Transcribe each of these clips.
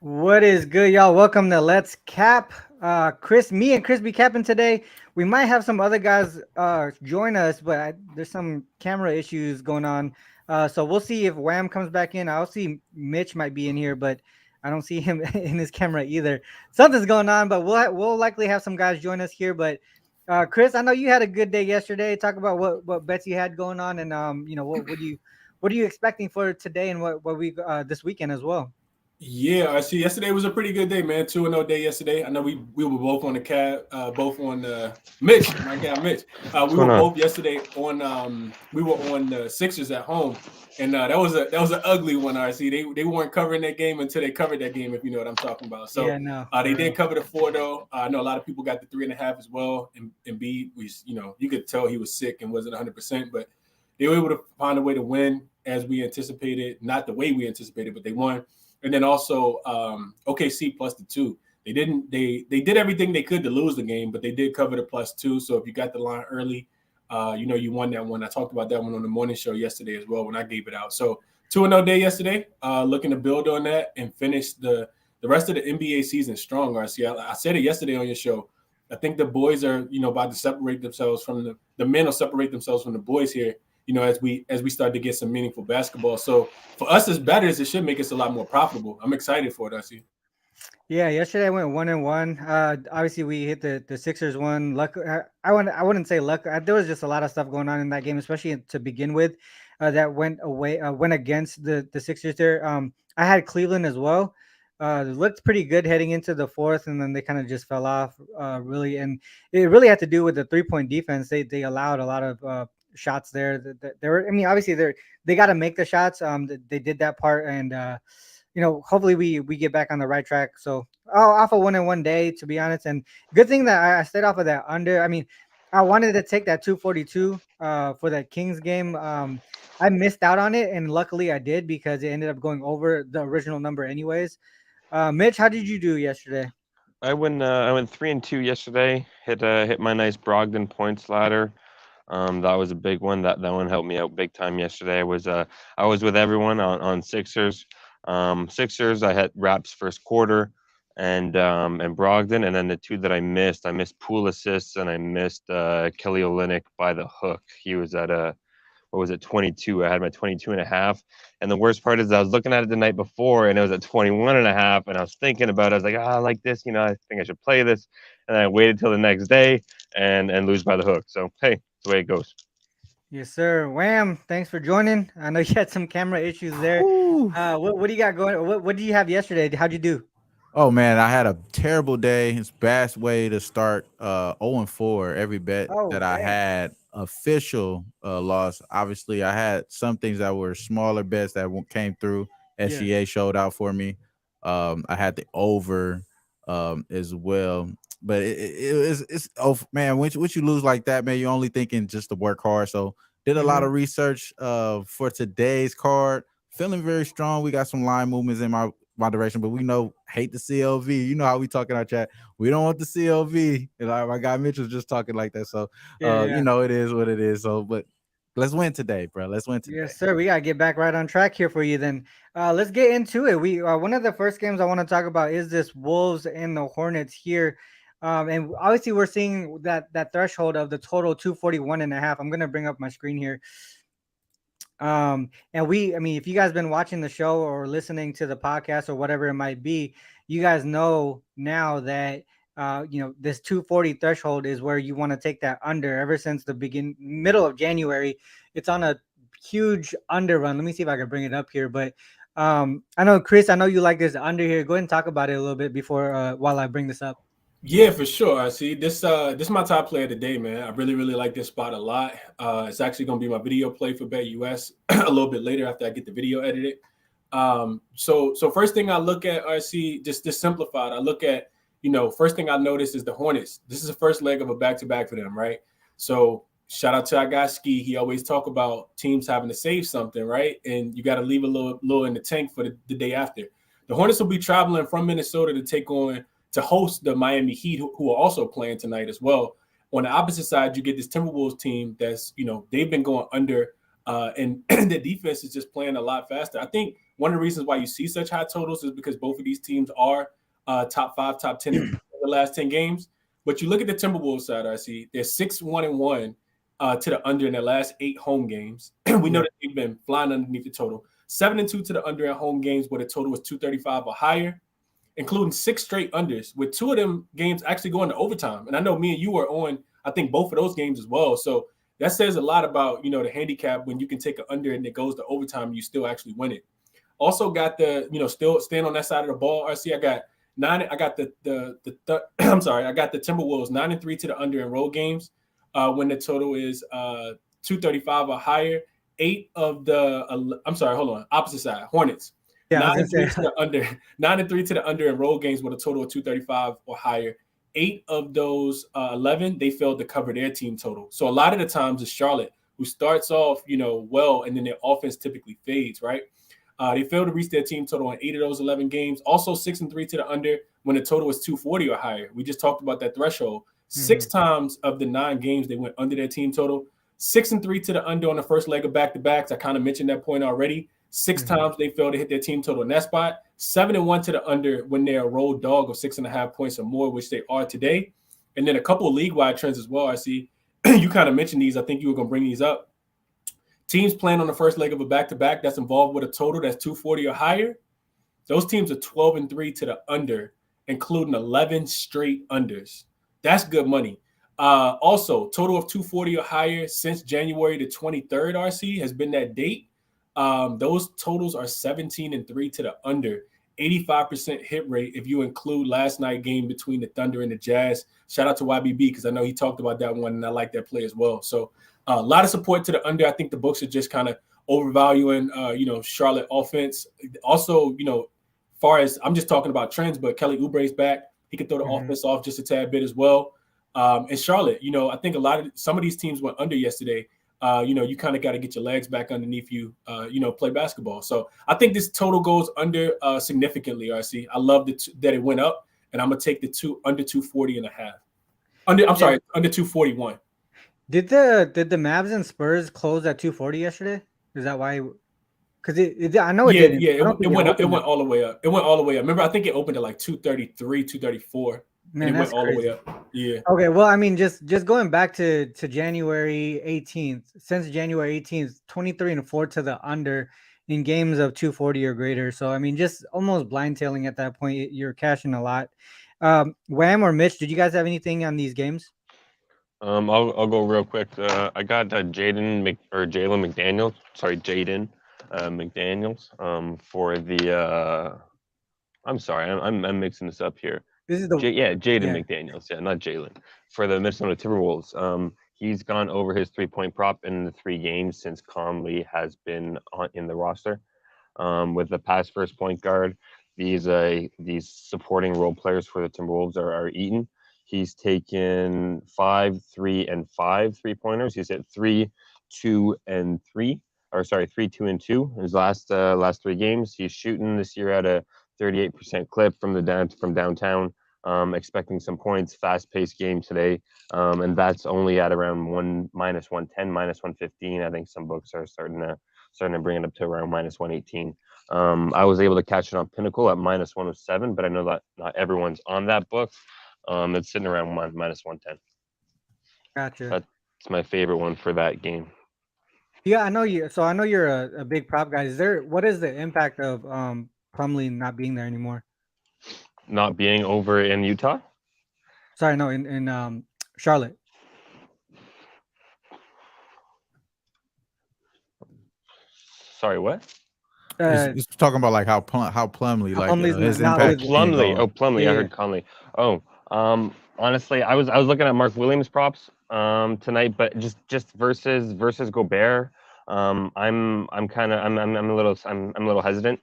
What is good, y'all? Welcome to Let's Cap. Me and Chris be capping today. We might have some other guys join us, but there's some camera issues going on. So we'll see if Wham comes back in. I'll see Mitch might be in here, but I don't see him in his camera either. Something's going on, but we'll likely have some guys join us here. But Chris, I know you had a good day yesterday. Talk about what bets you had going on, and what are you expecting for today and what we this weekend as well. Yeah, I see. Yesterday was a pretty good day, man. 2-0 day yesterday. I know we were both on the cab, both on Mitch, my guy Mitch. What's We going were on? both yesterday on we were on the Sixers at home, and that was an ugly one. I see they weren't covering that game until they covered that game, if you know what I'm talking about. So Yeah, no, they for did real. cover the 4 though. I know a lot of people got the 3.5 as well, and B, you could tell he was sick and wasn't 100%, but they were able to find a way to win as we anticipated, not the way we anticipated, but they won. And then also OKC plus the 2. They did everything they could to lose the game, but they did cover the plus 2. So if you got the line early, you won that one. I talked about that one on the morning show yesterday as well when I gave it out. So 2-0 day yesterday. Looking to build on that and finish the rest of the NBA season strong. I said it yesterday on your show. I think the boys are about to separate themselves from the men will separate themselves from the boys here. As we start to get some meaningful basketball. So for us as bettors, it should make us a lot more profitable. I'm excited for it. I see. Yeah, yesterday I went 1-1. Obviously we hit the Sixers one. Luck, I wouldn't say luck. There was just a lot of stuff going on in that game, especially to begin with, that went against the Sixers there. I had Cleveland as well. It looked pretty good heading into the fourth, and then they kind of just fell off, really. And it really had to do with the 3-point defense. They allowed a lot of shots there. They were, I mean, obviously they got to make the shots. They did that part, and hopefully we get back on the right track. So off of 1 day, to be honest, and good thing that I stayed off of that under. I mean, I wanted to take that 242 for that Kings game. I missed out on it, and luckily I did because it ended up going over the original number anyways. Mitch, how did you do yesterday? I went 3-2 yesterday. Hit my nice Brogdon points ladder. That was a big one. That one helped me out big time yesterday. I was with everyone on Sixers. Sixers. I had Raps first quarter, and Brogdon, and then the two that I missed pool assists, and I missed Kelly Olynyk by the hook. He was at a what was it, 22. I had my 22 and a half. And the worst part is I was looking at it the night before and it was at 21 and a half. And I was thinking about it. I was like, I like this. I think I should play this. And then I waited till the next day and lose by the hook. So, hey, it's the way it goes. Yes, sir. Wham! Thanks for joining. I know you had some camera issues there. Whew. What do you got going? What did you have yesterday? How'd you do? Oh man, I had a terrible day. It's best way to start 0-4. Every bet Oh, that I damn. had official loss. Obviously, I had some things that were smaller bets that came through. Yeah. SGA showed out for me. I had the over as well. But it's oh man, once you lose like that, man, you're only thinking just to work hard. So did a lot Mm-hmm. of research for today's card. Feeling very strong. We got some line movements in my direction, but we know hate the CLV. You know how we talk in our chat. We don't want the CLV. And my guy Mitch was just talking like that. So Yeah, yeah. it is what it is. So but let's win today, bro. Let's win today. Yes, sir. We gotta get back right on track here for you. Then, let's get into it. We One of the first games I want to talk about is this Wolves and the Hornets here, and obviously we're seeing that threshold of the total 241 and a half. I'm gonna bring up my screen here. And I mean, if you guys been watching the show or listening to the podcast or whatever it might be, you guys know now that this 240 threshold is where you want to take that under. Ever since the middle of January, it's on a huge under run. Let me see if I can bring it up here. But I know Chris, I know you like this under here. Go ahead and talk about it a little bit before while I bring this up. Yeah, for sure. I see this. This is my top play of the day, man. I really, really like this spot a lot. It's actually going to be my video play for Bet US a little bit later after I get the video edited. So first thing I look at, I see just simplified. I look at, first thing I notice is the Hornets. This is the first leg of a back-to-back for them, right? So shout out to our guy Ski. He always talk about teams having to save something, right? And you got to leave a little in the tank for the day after. The Hornets will be traveling from Minnesota to host the Miami Heat, who are also playing tonight as well. On the opposite side, you get this Timberwolves team that's, they've been going under, and the defense is just playing a lot faster. I think one of the reasons why you see such high totals is because both of these teams are top 5, top 10 in the last 10 games. But you look at the Timberwolves side, RC, they're 6-1-1 to the under in their last 8 home games. We know that they've been flying underneath the total. 7-2 to the under at home games where the total was 235 or higher, including 6 straight unders, with 2 of them games actually going to overtime. And I know me and you were on, I think, both of those games as well. So that says a lot about, the handicap when you can take an under and it goes to overtime, you still actually win it. Also got the, still stand on that side of the ball, RC. I got the Timberwolves 9-3 to the under in road games when the total is 235 or higher. 8 of the opposite side, Hornets. Yeah, 9-3 to the under. 9-3 to the under in road games with a total of 235 or higher. 8 of those 11, they failed to cover their team total. So a lot of the times it's Charlotte who starts off, well, and then their offense typically fades, right? They failed to reach their team total in 8 of those 11 games. Also 6-3 to the under when the total was 240 or higher. We just talked about that threshold. 6 times of the 9 games they went under their team total. 6-3 to the under on the first leg of back-to-backs. I kind of mentioned that point already. 6 times they failed to hit their team total in that spot. 7-1 to the under when they're a road dog of 6.5 points or more, which they are today. And then a couple of league-wide trends as well. I see you kind of mentioned these. I think you were going to bring these up. Teams playing on the first leg of a back-to-back that's involved with a total that's 240 or higher. Those teams are 12-3 to the under, including 11 straight unders. That's good money. Also, total of 240 or higher since January the 23rd, RC, has been that date. Those totals are 17-3 to the under. 85% hit rate if you include last night's game between the Thunder and the Jazz. Shout out to YBB because I know he talked about that one, and I like that play as well. So a lot of support to the under. I think the books are just kind of overvaluing, Charlotte offense. Also, far as I'm just talking about trends, but Kelly Oubre's back. He could throw the offense off just a tad bit as well. And Charlotte, I think some of these teams went under yesterday. You kind of got to get your legs back underneath you, play basketball. So I think this total goes under significantly, RC. I love that it went up, and I'm going to take the under 240.5. Under 241. Did the Mavs and Spurs close at 240 yesterday? Is that why? Because I know it didn't. Yeah, it went up. It went all the way up. It went all the way up. Remember, I think it opened at like 233, 234. Man, and it that's went all crazy. the way up. Yeah. Okay, well, I mean, just going back to January 18th, since January 18th, 23-4 to the under in games of 240 or greater. So, I mean, just almost blind tailing at that point. You're cashing a lot. Wham or Mitch, did you guys have anything on these games? I'll go real quick. I got Jaden McDaniels for the I'm sorry, I'm mixing this up here. This is Jaden McDaniels, not Jalen, for the Minnesota Timberwolves. He's gone over his 3-point prop in the 3 games since Conley has been in the roster. With the pass first point guard, these supporting role players for the Timberwolves are eaten. He's taken 5, 3, and 5 3-pointers. He's hit 3, 2, and 3. 3, 2, and 2. His last 3 games. He's shooting this year at a 38% clip from downtown. Expecting some points. Fast-paced game today, and that's only at around -110, -115. I think some books are starting to bring it up to around -118. I was able to catch it on Pinnacle at -107, but I know that not everyone's on that book. It's sitting around -110. Gotcha. That's my favorite one for that game. Yeah, I know you. So I know you're a big prop guy. What is the impact of Plumlee not being there anymore? Not being over in Utah? Sorry, no, in Charlotte. Sorry, what? He's talking about like how Plumlee, like his impact. Plumlee. I heard Conley. Honestly, I was looking at Mark Williams props tonight, but just versus Gobert, I'm a little hesitant.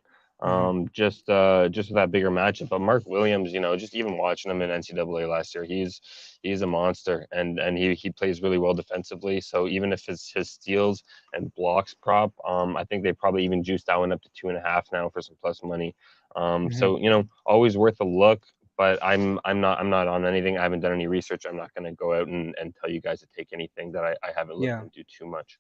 Just with that bigger matchup. But Mark Williams, just even watching him in NCAA last year, he's a monster, and he plays really well defensively. So even if his steals and blocks prop, I think they probably even juiced that one up to 2.5 now for some plus money. So always worth a look. But I'm not on anything. I haven't done any research. I'm not going to go out and tell you guys to take anything that I haven't looked into too much.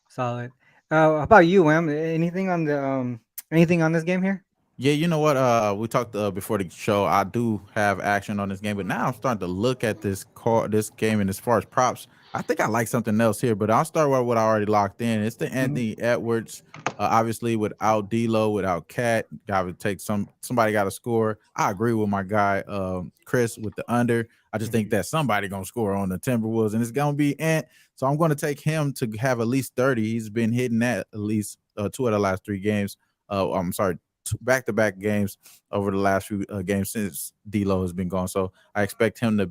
Solid. How about you, Wham? Anything on the Anything on this game here? Yeah, you know what? We talked before the show. I do have action on this game, but now I'm starting to look at this game, and as far as props, I think I like something else here. But I'll start with what I already locked in. It's the Anthony Edwards. Obviously, without D'Lo, without Cat, got to take somebody got to score. I agree with my guy Chris with the under. I just think that somebody gonna score on the Timberwolves, and it's gonna be Ant. So I'm gonna take him to have at least 30. He's been hitting that at least 2 of the last 3 games. I'm sorry, back-to-back games over the last few games since D'Lo has been gone. So I expect him to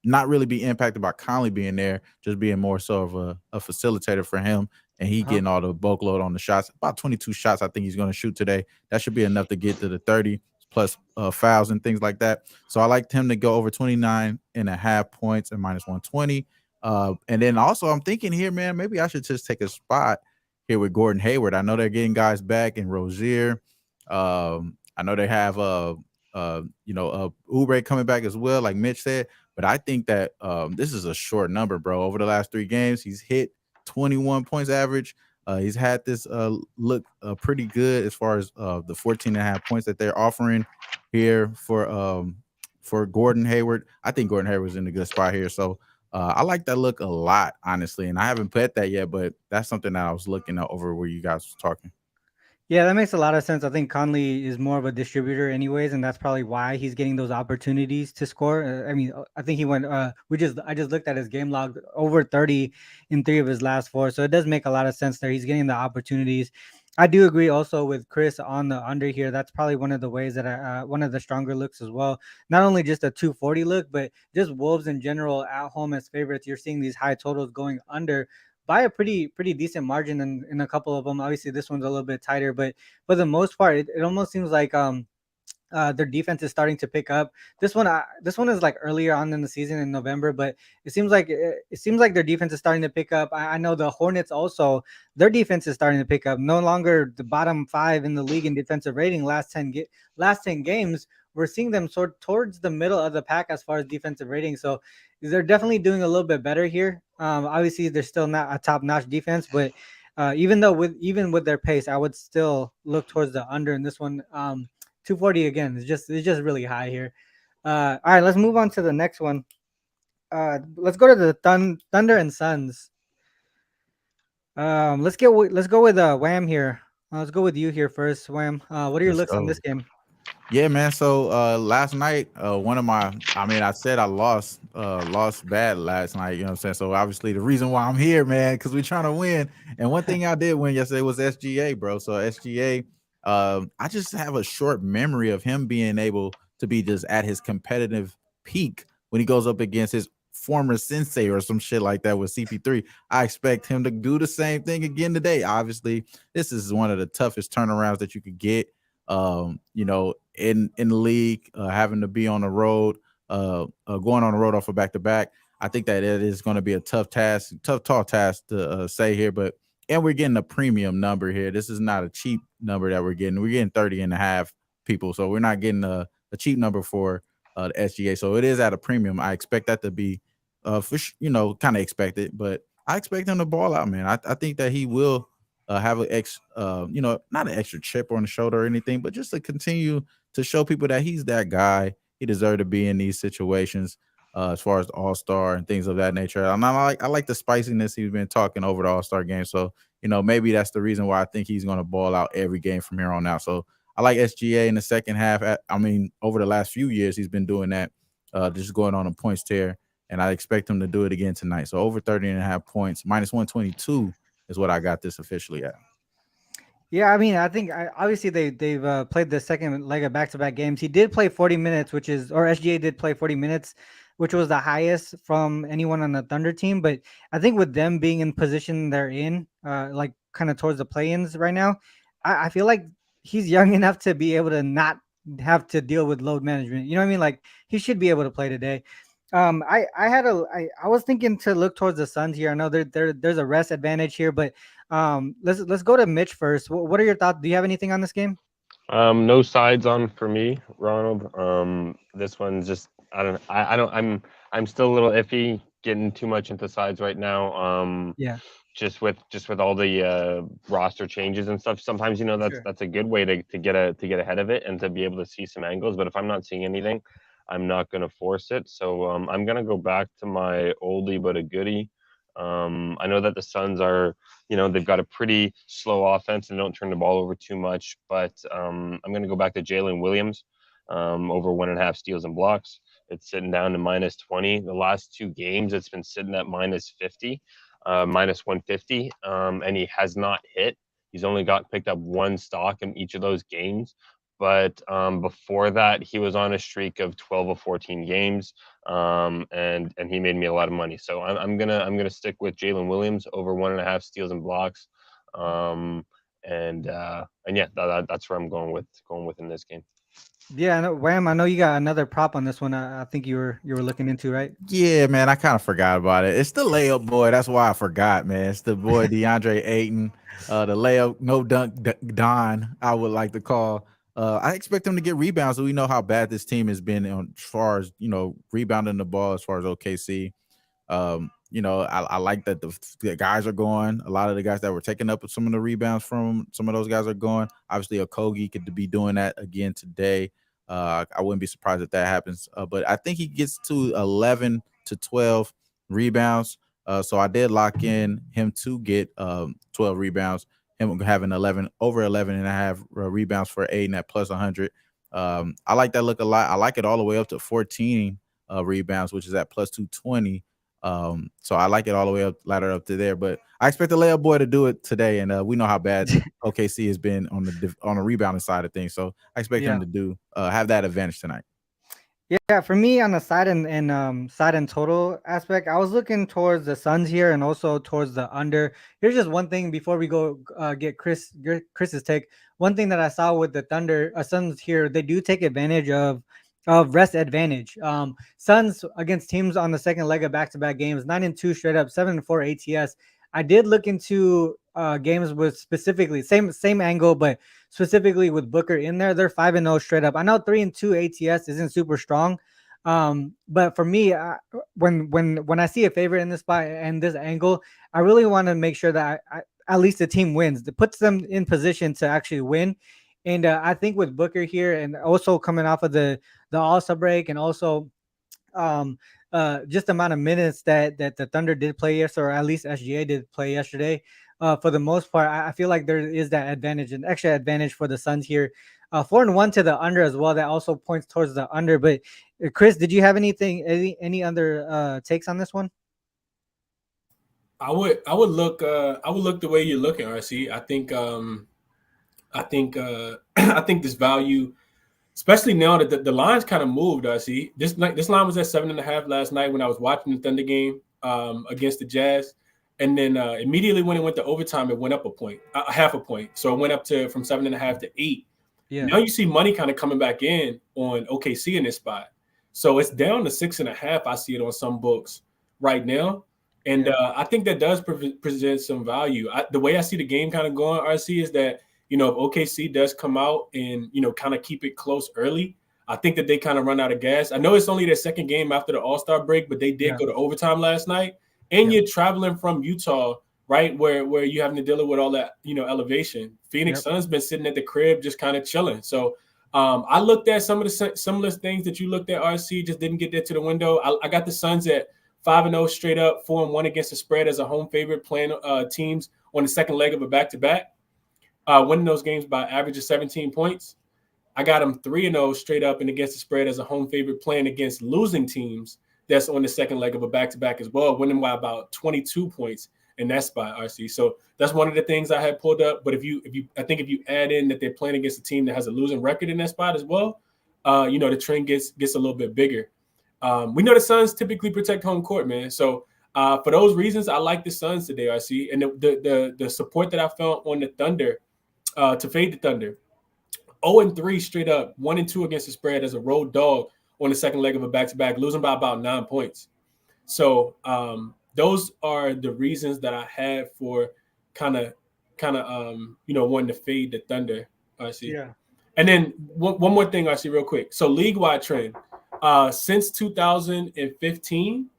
not really be impacted by Conley being there, just being more so of a facilitator for him, and he getting all the bulk load on the shots. About 22 shots I think he's going to shoot today. That should be enough to get to the 30 plus fouls and things like that. So I liked him to go over 29.5 points and minus 120. And then also I'm thinking here, man, maybe I should just take a spot here with Gordon Hayward. I know they're getting guys back in Rozier. I know they have Oubre coming back as well, like Mitch said. But I think that this is a short number, bro. Over the last 3 games, he's hit 21 points average. He's had this look pretty good as far as the 14.5 points that they're offering here for Gordon Hayward. I think Gordon Hayward's in a good spot here. So I like that look a lot, honestly. And I haven't put that yet, but that's something that I was looking at over where you guys was talking. Yeah, that makes a lot of sense. I think Conley is more of a distributor, anyways, and that's probably why he's getting those opportunities to score. I mean, I think he went. I just looked at his game log, over 30 in 3 of his last 4, so it does make a lot of sense there. He's getting the opportunities. I do agree also with Chris on the under here. That's probably one of the ways that one of the stronger looks as well. Not only just a 240 look, but just Wolves in general at home as favorites. You're seeing these high totals going under by a pretty decent margin in a couple of them. Obviously, this one's a little bit tighter, but for the most part, it almost seems like their defense is starting to pick up. This one is like earlier on in the season in November, but it seems like their defense is starting to pick up. I know the Hornets also, their defense is starting to pick up. No longer the bottom 5 in the league in defensive rating last 10 games. We're seeing them sort towards the middle of the pack as far as defensive rating. So they're definitely doing a little bit better here. Obviously, they're still not a top-notch defense, but even with their pace, I would still look towards the under in this one. 240 again is just really high here. All right, let's move on to the next one. Let's go to the Thunder and Suns. Let's go with Wham here. Let's go with you here first, Wham. What are your looks on this game? Yeah, man. So last night, I said I lost bad last night, you know what I'm saying? So obviously the reason why I'm here, man, because we're trying to win. And one thing I did win yesterday was SGA, bro. So SGA, I just have a short memory of him being able to be just at his competitive peak when he goes up against his former sensei or some shit like that with CP3. I expect him to do the same thing again today. Obviously, this is one of the toughest turnarounds that you could get. In the league, having to be on the road, going on the road off of back-to-back. I think that it is going to be a tall task to say here, and we're getting a premium number here. This is not a cheap number that we're getting. We're getting 30.5 people, so we're not getting a cheap number for the SGA. So it is at a premium. I expect that to be, kind of expected, but I expect him to ball out, man. I think that he will have not an extra chip on the shoulder or anything, but just to continue to show people that he's that guy. He deserved to be in these situations as far as the All-Star and things of that nature. I like the spiciness he's been talking over the All-Star game. So, maybe that's the reason why I think he's going to ball out every game from here on out. So I like SGA in the second half. Over the last few years, he's been doing that, just going on a points tear. And I expect him to do it again tonight. So over 30.5 points, minus 122 is what I got this officially at. Yeah, I mean, I think obviously they've played the second leg of back-to-back games. He did play 40 minutes, SGA did play 40 minutes, which was the highest from anyone on the Thunder team. But I think with them being in position they're in, like kind of towards the play-ins right now, I feel like he's young enough to be able to not have to deal with load management. You know what I mean? Like he should be able to play today. I was thinking to look towards the Suns here. I know there's a rest advantage here, but let's go to Mitch first. What are your thoughts? Do you have anything on this game? No sides on for me, Ronald. This one's just I'm still a little iffy getting too much into sides right now. Yeah. Just with all the roster changes and stuff. Sometimes Sure. that's a good way to get ahead of it and to be able to see some angles. But if I'm not seeing anything, I'm not going to force it. So I'm going to go back to my oldie but a goodie. I know that the Suns are, they've got a pretty slow offense and don't turn the ball over too much. But I'm going to go back to Jalen Williams over 1.5 steals and blocks. It's sitting down to -20. The last 2 games, it's been sitting at -50. -150, and he has not hit. He's only picked up 1 stock in each of those games. But before that, he was on a streak of 12 or 14 games, and he made me a lot of money. So I'm gonna stick with Jalen Williams over 1.5 steals and blocks, and yeah, that's where I'm going with in this game. Yeah, I know, Wham. I know you got another prop on this one. I think you were looking into, right? Yeah, man, I kind of forgot about it. It's the layup boy. That's why I forgot, man. It's the boy DeAndre Ayton, the layup no dunk Don. I would like to call. I expect him to get rebounds. So we know how bad this team has been as far as rebounding the ball as far as OKC. I like that the guys are going. A lot of the guys that were taking up some of the rebounds from some of those guys are going. Obviously, Okogie could be doing that again today. I wouldn't be surprised if that happens. But I think he gets to 11 to 12 rebounds. So I did lock in him to get 12 rebounds. Him having over 11 and a half rebounds for Aiden at plus 100. I like that look a lot. I like it all the way up to 14 rebounds, which is at plus 220. So I like it all the way up, ladder up to there. But I expect the layup boy to do it today, and we know how bad OKC has been on the rebounding side of things. So I expect him to have that advantage tonight. Yeah, for me on the side and side and total aspect, I was looking towards the Suns here and also towards the under. Here's just one thing before we go get Chris's take. One thing that I saw with the Thunder Suns here, they do take advantage of rest advantage. Suns against teams on the second leg of back-to-back games, 9-2 straight up, 7-4 ATS. I did look into games with specifically same angle, but specifically with Booker in there, they're 5-0 straight up. I know 3-2 ATS isn't super strong, but for me, when I see a favorite in this spot and this angle, I really want to make sure that at least the team wins. That puts them in position to actually win. And I think with Booker here, and also coming off of the All-Star break, and also just the amount of minutes that the Thunder did play yesterday, or at least SGA did play yesterday. For the most part, I feel like there is that advantage, an extra advantage for the Suns here. 4-1 to the under as well. That also points towards the under. But Chris, did you have any other takes on this one? I would look the way you're looking, RC. I think this value, especially now that the line's kind of moved, RC. This line was at 7.5 last night when I was watching the Thunder game against the Jazz. And then immediately when it went to overtime, it went up half a point. So it went up from 7.5 to 8. Yeah. Now you see money kind of coming back in on OKC in this spot. So it's down to 6.5. I see it on some books right now. And I think that does present some value. The way I see the game kind of going, RC, is that, if OKC does come out and, kind of keep it close early, I think that they kind of run out of gas. I know it's only their second game after the All-Star break, but they did go to overtime last night. And you're traveling from Utah, right, where you're having to deal with all that, elevation. Phoenix Suns been sitting at the crib just kind of chilling. So I looked at some of the similar things that you looked at, RC, just didn't get there to the window. I got the Suns at 5-0 straight up, 4-1 against the spread as a home favorite, playing teams on the second leg of a back-to-back, winning those games by average of 17 points. I got them 3-0 straight up and against the spread as a home favorite, playing against losing teams that's on the second leg of a back-to-back as well, winning by about 22 points in that spot, RC. So that's one of the things I had pulled up. But if you add in that they're playing against a team that has a losing record in that spot as well, the trend gets a little bit bigger. We know the Suns typically protect home court, man. So for those reasons, I like the Suns today, RC. And the support that I felt on the Thunder to fade the Thunder, 0-3 straight up, 1-2 against the spread as a road dog on the second leg of a back-to-back, losing by about 9 points. So those are the reasons that I had for kind of wanting to fade the Thunder, RC. Yeah. And then one more thing, RC, real quick. So league-wide trend, since 2015,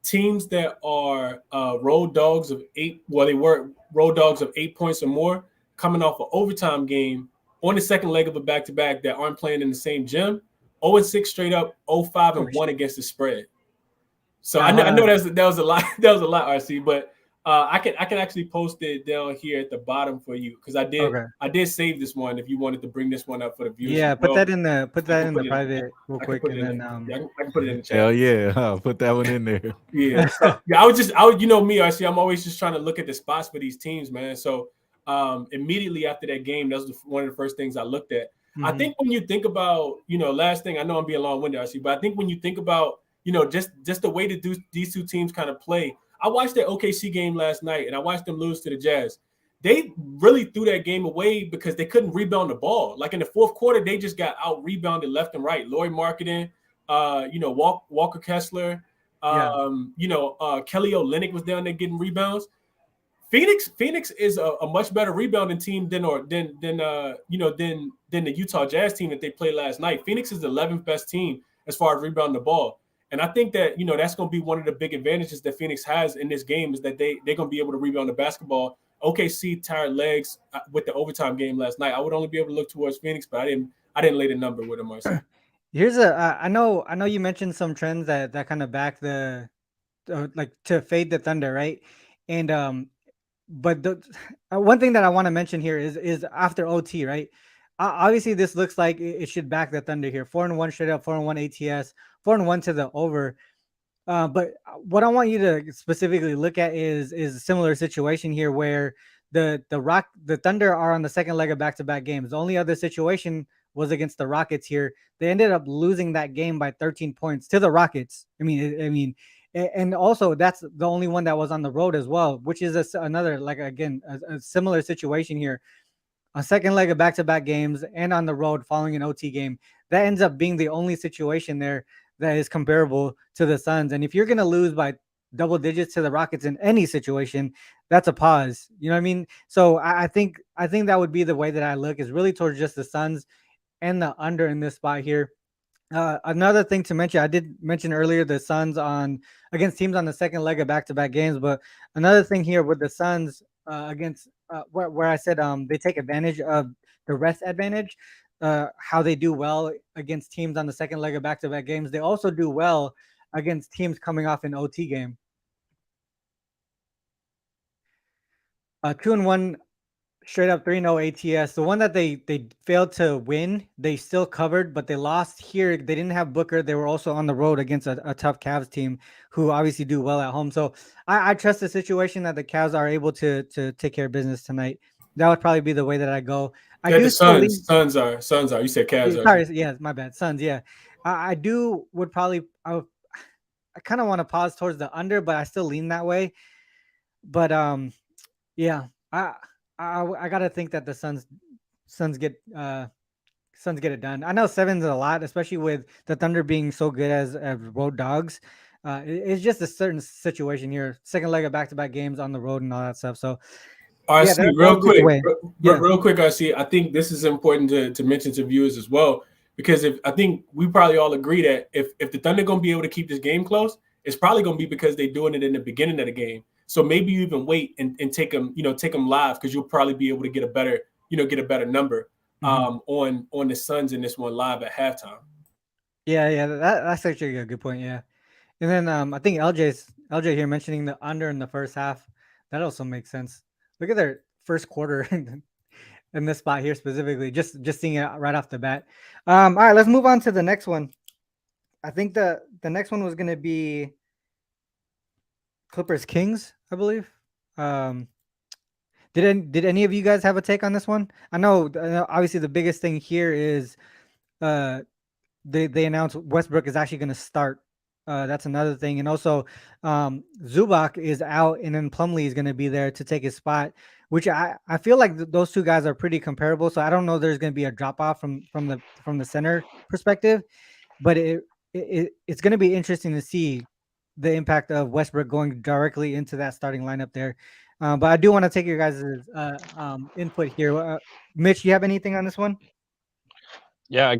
teams that are road dogs of 8. Well, they were road dogs of 8 points or more, coming off an overtime game on the second leg of a back-to-back that aren't playing in the same gym. 0-6 straight up, 0-5-1 against the spread. So I know that was a lot. That was a lot, RC. But I can actually post it down here at the bottom for you because I did save this one. If you wanted to bring this one up for the viewers, yeah, put that in the private real quick, and then I can put it in the chat. Hell yeah, put that one in there. Yeah, so, yeah. I was you know me, RC. I'm always just trying to look at the spots for these teams, man. So immediately after that game, that was one of the first things I looked at. I think when you think about, last thing, I know I'm being long-winded, RC, but I think when you think about, just the way that these two teams kind of play. I watched that OKC game last night, and I watched them lose to the Jazz. They really threw that game away because they couldn't rebound the ball. Like in the fourth quarter, they just got out-rebounded left and right. Lauri Markkanen, Walker Kessler, Kelly Olynyk was down there getting rebounds. Phoenix is a much better rebounding team than the Utah Jazz team that they played last night. Phoenix is the 11th best team as far as rebounding the ball. And I think that, that's going to be one of the big advantages that Phoenix has in this game is that they're going to be able to rebound the basketball. OKC tired legs with the overtime game last night. I would only be able to look towards Phoenix, but I didn't lay the number with them, Marcel. Here's I know you mentioned some trends that kind of back the like to fade the Thunder, right? And but the one thing that I want to mention here is after OT, right? Obviously, this looks like it should back the Thunder here. 4-1 straight up, 4-1 ATS, 4-1 to the over. But what I want you to specifically look at is a similar situation here where the Thunder are on the second leg of back-to-back games. The only other situation was against the Rockets here. They ended up losing that game by 13 points to the Rockets. I mean, and also that's the only one that was on the road as well, which is another, like, again, a similar situation here. A second leg of back-to-back games and on the road following an OT game. That ends up being the only situation there that is comparable to the Suns. And if you're going to lose by double digits to the Rockets in any situation, that's a pause. You know what I mean? So I think that would be the way that I look, is really towards just the Suns and the under in this spot here. Another thing to mention, I did mention earlier the Suns against teams on the second leg of back-to-back games, but another thing here with the Suns against where I said they take advantage of the rest advantage, how they do well against teams on the second leg of back-to-back games. They also do well against teams coming off an OT game. 2-1 straight up, 3-0 ATS. The one that they failed to win, they still covered, but they lost here. They didn't have Booker. They were also on the road against a tough Cavs team who obviously do well at home. So I trust the situation that the Cavs are able to take care of business tonight. That would probably be the way that I go. Yeah, the Suns are. You said Cavs are. Sorry, yeah, my bad. Suns, yeah. I kind of want to pause towards the under, but I still lean that way. But yeah, I gotta think that the Suns get it done. I know 7's a lot, especially with the Thunder being so good as road dogs. It's just a certain situation here. Second leg of back-to-back games on the road and all that stuff. So, RC, real quick, RC. I think this is important to mention to viewers as well, because I think we probably all agree that if the Thunder gonna be able to keep this game close, it's probably gonna be because they're doing it in the beginning of the game. So maybe you even wait and take them live, because you'll probably be able to get a better number on the Suns in this one live at halftime. Yeah, that's actually a good point. Yeah, and then I think LJ here mentioning the under in the first half. That also makes sense. Look at their first quarter in this spot here specifically. Just seeing it right off the bat. All right, let's move on to the next one. I think the next one was going to be Clippers Kings, I believe. Did any of you guys have a take on this one? I know obviously the biggest thing here is they announced Westbrook is actually going to start. That's another thing. And also Zubac is out, and then Plumlee is going to be there to take his spot, which I feel like those two guys are pretty comparable. So I don't know there's going to be a drop off from the center perspective, but it's going to be interesting to see the impact of Westbrook going directly into that starting lineup there. But I do want to take your guys' input here. Mitch, you have anything on this one? Yeah, I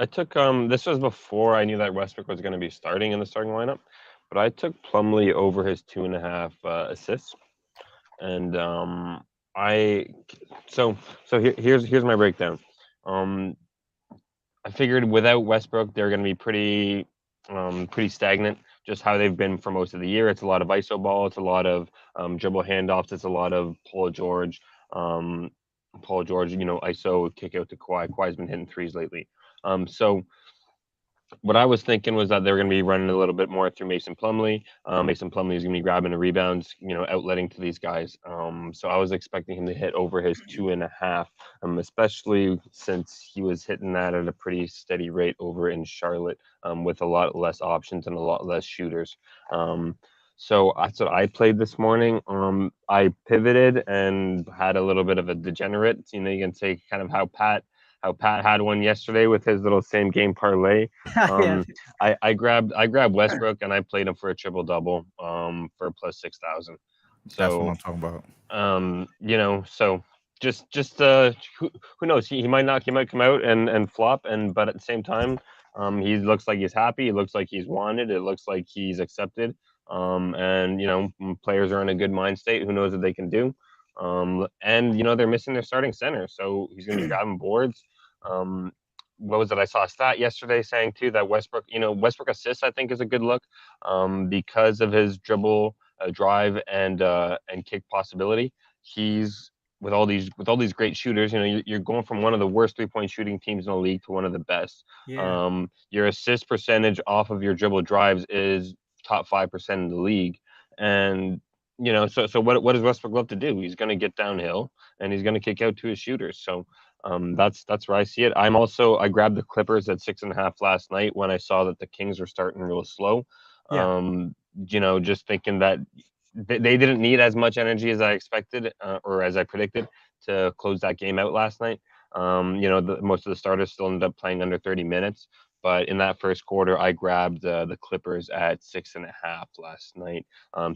took this was before I knew that Westbrook was going to be starting in the starting lineup, but I took Plumlee over his 2.5 assists, and I here's my breakdown. I figured without Westbrook, they're going to be pretty stagnant. Just how they've been for most of the year. It's a lot of iso ball. It's a lot of dribble handoffs. It's a lot of Paul George. ISO kick out to Kawhi. Kawhi's been hitting threes lately. So what I was thinking was that they're going to be running a little bit more through Mason Plumlee. Mason Plumlee is going to be grabbing the rebounds, outletting to these guys. So I was expecting him to hit over his 2.5, especially since he was hitting that at a pretty steady rate over in Charlotte, with a lot less options and a lot less shooters. So that's what I played this morning. I pivoted and had a little bit of a degenerate. You can say kind of how Pat had one yesterday with his little same game parlay. Yeah. I grabbed Westbrook and I played him for a triple double for plus 6,000. So That's what I'm talking about. So just who knows? He might come out and flop, but at the same time, he looks like he's happy. It looks like he's wanted. It looks like he's accepted. And players are in a good mind state. Who knows what they can do? And they're missing their starting center, so he's going to be grabbing boards. What was it? I saw a stat yesterday saying too that Westbrook assists, I think, is a good look, because of his dribble, drive, and kick possibility. He's with all these great shooters. You're going from one of the worst 3-point shooting teams in the league to one of the best. Yeah. Your assist percentage off of your dribble drives is top 5% in the league, and so what does Westbrook love to do? He's going to get downhill and he's going to kick out to his shooters. So that's where I see it. I grabbed the Clippers at 6.5 last night when I saw that the Kings were starting real slow. Yeah. Just thinking that they didn't need as much energy as I expected, or as I predicted, to close that game out last night. Most of the starters still ended up playing under 30 minutes. But in that first quarter, I grabbed the Clippers at 6.5 last night,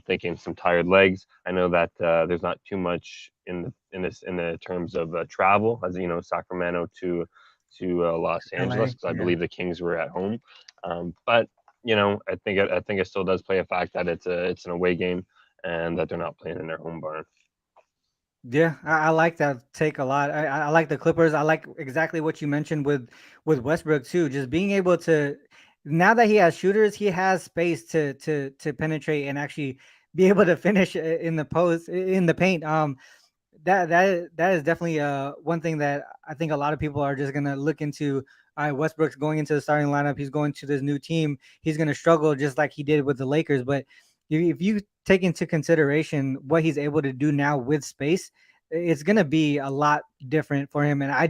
thinking some tired legs. I know that there's not too much in the terms of travel, as Sacramento to Los Angeles, because I believe the Kings were at home. But I think it still does play a fact that it's an away game and that they're not playing in their home barn. Yeah, I like that take a lot. I like the Clippers. I like exactly what you mentioned with Westbrook too. Just being able to, now that he has shooters, he has space to penetrate and actually be able to finish in the post, in the paint. That is definitely one thing that I think a lot of people are just gonna look into. All right, Westbrook's going into the starting lineup. He's going to this new team. He's gonna struggle just like he did with the Lakers. But if you take into consideration what he's able to do now with space, it's gonna be a lot different for him. And I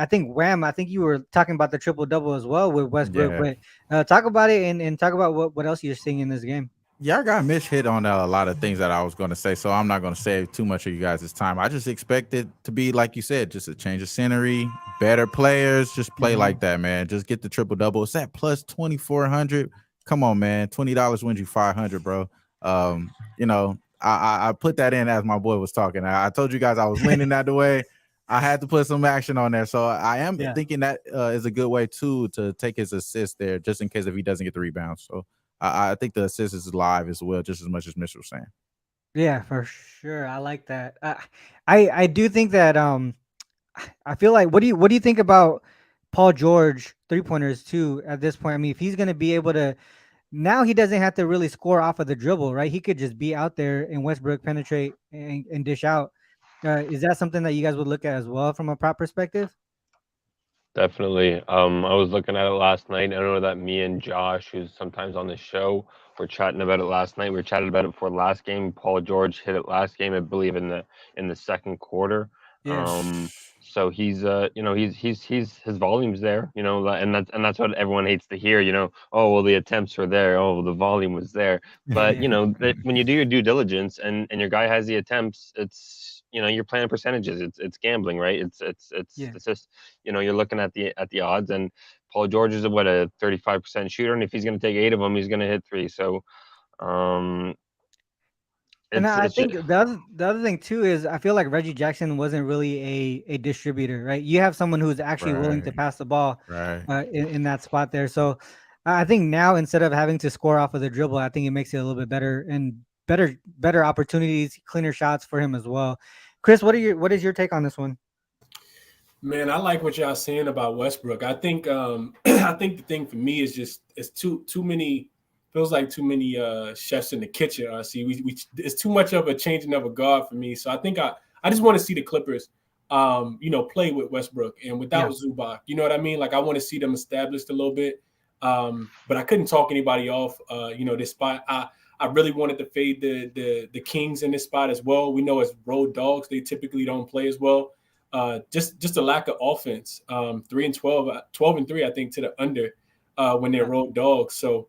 think Wham, I think you were talking about the triple double as well with Westbrook. Yeah. But talk about it and talk about what else you're seeing in this game. Yeah, I got Mitch hit on a lot of things that I was going to say, so I'm not going to save too much of you guys' time. I just expect it to be, like you said, just a change of scenery, better players, just play like that, man. Just get the triple-double. It's at plus 2,400. Come on, man. $20 wins you 500, bro. I put that in as my boy was talking. I told you guys I was leaning that way. I had to put some action on there, so I am thinking that is a good way, too, to take his assist there, just in case if he doesn't get the rebound, so I think the assist is live as well, just as much as Mitch was saying. Yeah, for sure. I like that. I do think that I feel like what do you think about Paul George 3-pointers too at this point? I mean, if he's gonna be able to, now he doesn't have to really score off of the dribble, right? He could just be out there and Westbrook penetrate and dish out. Is that something that you guys would look at as well from a prop perspective? Definitely. I was looking at it last night. I know that me and Josh, who's sometimes on the show, were chatting about it last night. We were chatting about it before the last game. Paul George hit it last game, I believe, in the second quarter. Yeah. So he's his volume's there, and that's what everyone hates to hear. Oh well, the attempts were there. Oh, the volume was there. But when you do your due diligence and your guy has the attempts, it's you're playing percentages. It's gambling, right? It's just you're looking at the odds, and Paul George is a 35% shooter, and if he's going to take 8 of them, he's going to hit 3. So and I think the other thing too is I feel like Reggie Jackson wasn't really a distributor, right? You have someone who's actually willing to pass the ball in that spot there. So I think now instead of having to score off of the dribble, I think it makes it a little bit better and better opportunities, cleaner shots for him as well. Chris, what is your take on this one? Man, I like what y'all saying about Westbrook. I think I think the thing for me is just it's too many, feels like too many chefs in the kitchen. We it's too much of a changing of a guard for me. So I think I just want to see the Clippers play with Westbrook and without Zubac. You know what I mean? Like I want to see them established a little bit. But I couldn't talk anybody off this spot. I really wanted to fade the Kings in this spot as well. We know as road dogs, they typically don't play as well. Just a lack of offense. 3-12, 12-3, I think, to the under when they're road dogs. So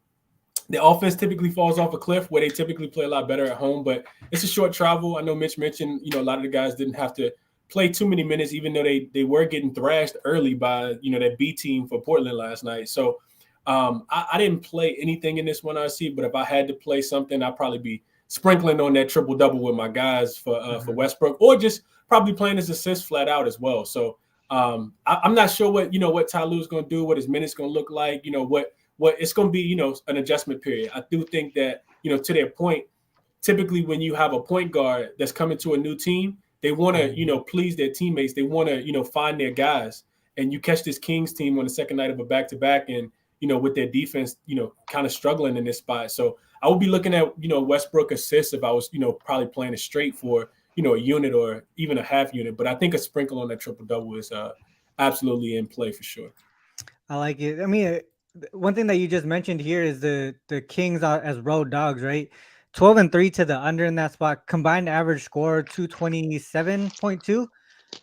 the offense typically falls off a cliff where they typically play a lot better at home. But it's a short travel. I know Mitch mentioned, a lot of the guys didn't have to play too many minutes, even though they were getting thrashed early by that B team for Portland last night. So I didn't play anything in this one, RC, but if I had to play something, I'd probably be sprinkling on that triple double with my guys for Westbrook, or just probably playing his assists flat out as well. So I'm not sure what Ty Lue's going to do, what his minutes going to look like, what it's going to be, an adjustment period. I do think that, to their point, typically when you have a point guard that's coming to a new team, they want to, please their teammates. They want to, find their guys. And you catch this Kings team on the second night of a back-to-back and, with their defense, kind of struggling in this spot. So I would be looking at, Westbrook assists if I was, probably playing it straight for, a unit or even a half unit. But I think a sprinkle on that triple-double is absolutely in play for sure. I like it. I mean, one thing that you just mentioned here is the Kings as road dogs, right? 12-3 to the under in that spot. Combined average score 227.2.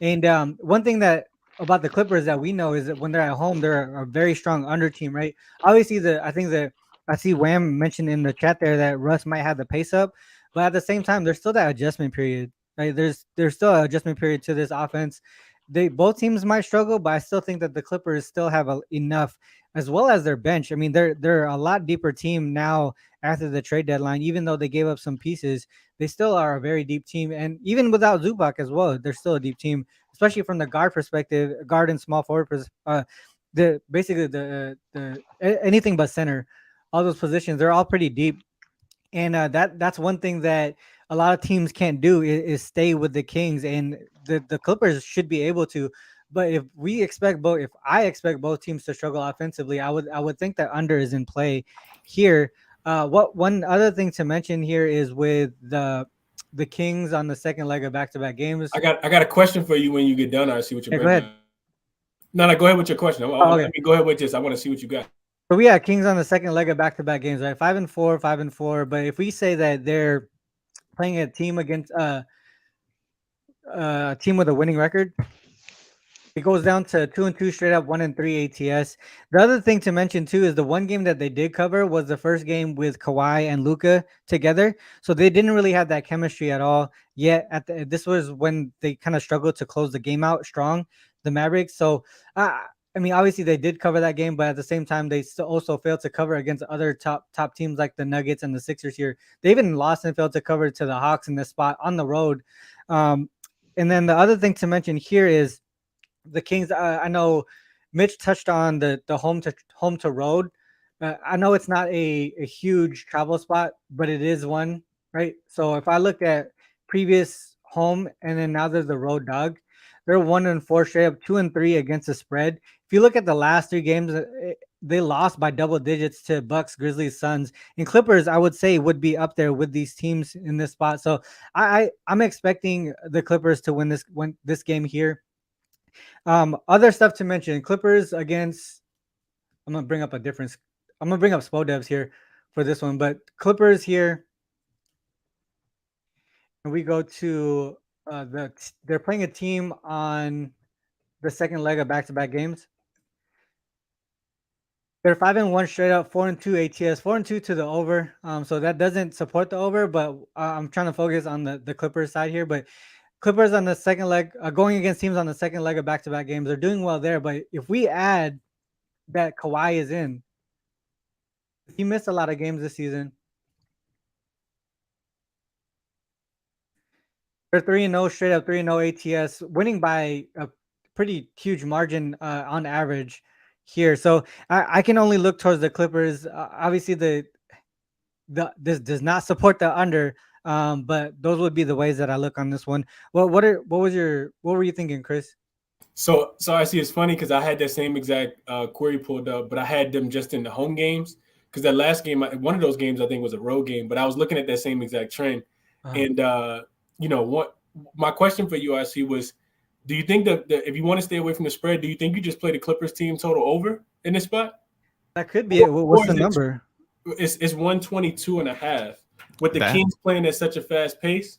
And one thing that about the Clippers that we know is that when they're at home, they're a very strong under team, right? Obviously, I see Wham mentioned in the chat there that Russ might have the pace up, but at the same time, there's still that adjustment period, right? There's still an adjustment period to this offense. Both teams might struggle, but I still think that the Clippers still have enough, as well as their bench. I mean, they're a lot deeper team now after the trade deadline. Even though they gave up some pieces, they still are a very deep team, and even without Zubac as well, they're still a deep team, especially from the guard perspective, guard and small forward. Anything but center, all those positions, they're all pretty deep, and that's one thing that a lot of teams can't do is stay with the Kings, and the Clippers should be able to. But if I expect both teams to struggle offensively, I would think that under is in play here. What one other thing to mention here is with the Kings on the second leg of back-to-back games. I got a question for you when you get done. I see what you're bringing. Go ahead. No, go ahead with your question. Okay. I mean, go ahead with this. I want to see what you got. So we have Kings on the second leg of back-to-back games, right? 5-4, 5-4. But if we say that they're playing a team against a team with a winning record, it goes down to 2-2 straight up, 1-3 ATS. The other thing to mention too is the one game that they did cover was the first game with Kawhi and Luka together. So they didn't really have that chemistry at all yet. This was when they kind of struggled to close the game out strong, the Mavericks. So I mean, obviously they did cover that game, but at the same time, they still also failed to cover against other top teams like the Nuggets and the Sixers here. They even lost and failed to cover to the Hawks in this spot on the road. And then the other thing to mention here is the Kings. I know Mitch touched on the home to road. I know it's not a huge travel spot, but it is one, right? So if I look at previous home and then now they're the road dog, they're 1-4 straight up, 2-3 against the spread. If you look at the last three games, they lost by double digits to Bucks, Grizzlies, Suns, and Clippers. I would say would be up there with these teams in this spot. So I'm expecting the Clippers to win this game here. Other stuff to mention: Clippers against. I'm gonna bring up Spodevs here for this one, but Clippers here, and we go to they're playing a team on the second leg of back-to-back games. They're 5-1 straight up, 4-2 ATS, 4-2 to the over. So that doesn't support the over, but I'm trying to focus on the Clippers side here. But Clippers on the second leg, going against teams on the second leg of back-to-back games, they're doing well there. But if we add that Kawhi is in, he missed a lot of games this season. They're 3-0 straight up, 3-0 ATS, winning by a pretty huge margin on average here. So I can only look towards the Clippers. Obviously, this does not support the under. But those would be the ways that I look on this one. What were you thinking, Chris? So I see it's funny because I had that same exact query pulled up, but I had them just in the home games because that last game, one of those games I think was a road game, but I was looking at that same exact trend. And what my question for you, RC, was, do you think that if you want to stay away from the spread, do you think you just play the Clippers team total over in this spot? That could be it. What's the number? It's 122.5 with the Kings playing at such a fast pace.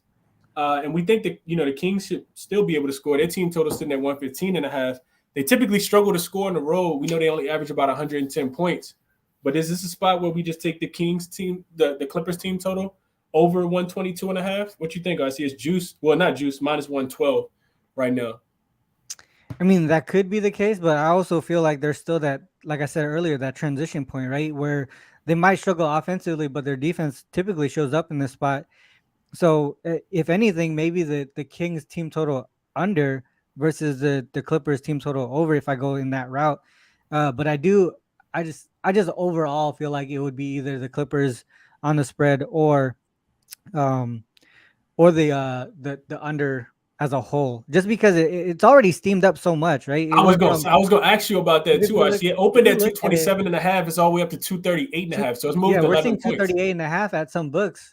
And we think that, the Kings should still be able to score. Their team total sitting at 115.5. They typically struggle to score on the road. We know they only average about 110 points. But is this a spot where we just take the Kings team, the Clippers team total over 122.5? What you think? I see it's juice. Well, not juice, minus 112 right now. I mean, that could be the case, but I also feel like there's still that, like I said earlier, that transition point, right? Where they might struggle offensively, but their defense typically shows up in this spot. So if anything, maybe the Kings team total under versus the Clippers team total over if I go in that route. But I just overall feel like it would be either the Clippers on the spread or the under as a whole, just because it's already steamed up so much, right? I was going to ask you about that too. I see it opened at 227.5. It's all the way up to 238.5. So it's moved. Yeah, we're seeing 238.5 at some books.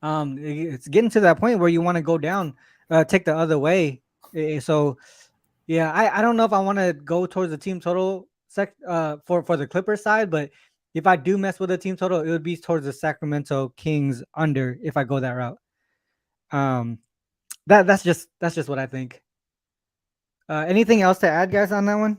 It's getting to that point where you want to go down, take the other way. So, yeah, I don't know if I want to go towards the team total for the Clippers side, but if I do mess with the team total, it would be towards the Sacramento Kings under if I go that route. That's just what I think. Anything else to add, guys, on that one?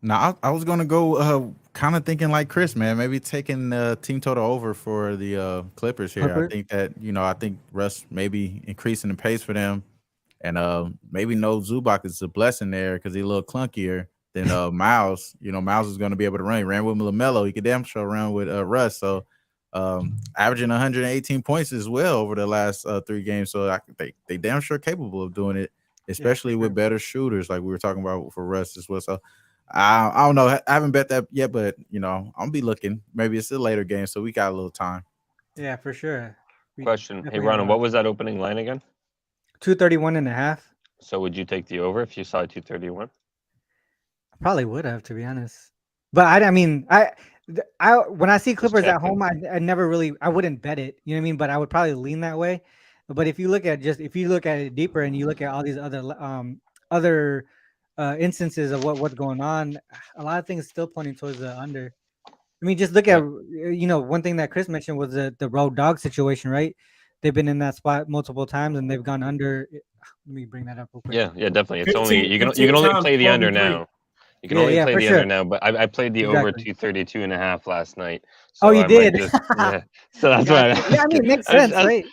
No, I was gonna go kind of thinking like Chris, man. Maybe taking the team total over for the Clippers here. I think that I think Russ maybe increasing the pace for them, and maybe no Zubac is a blessing there because he's a little clunkier than Miles. Miles is gonna be able to run. He ran with LaMelo. He could damn sure run with Russ. So averaging 118 points as well over the last 3 games. So they damn sure capable of doing it, especially with better shooters like we were talking about for Russ as well. So. I don't know. I haven't bet that yet, but I'll be looking. Maybe it's a later game, so we got a little time. Yeah, for sure. Question. Hey, Ronald, what was that opening line again? 231.5. So would you take the over if you saw 231? I probably would have, to be honest. But I mean, when I see Clippers at home, I never really, I wouldn't bet it. You know what I mean? But I would probably lean that way. But if you look at it deeper and you look at all these other instances of what's going on, a lot of things still pointing towards the under. I mean, just look at one thing that Chris mentioned was the road dog situation, right? They've been in that spot multiple times and they've gone under. Let me bring that up real quick. Yeah, definitely. It's only you can only play the under now. You can only play the under now, but I played the over 232.5 last night. So you did? So that's why. Yeah, I mean, it makes sense, right?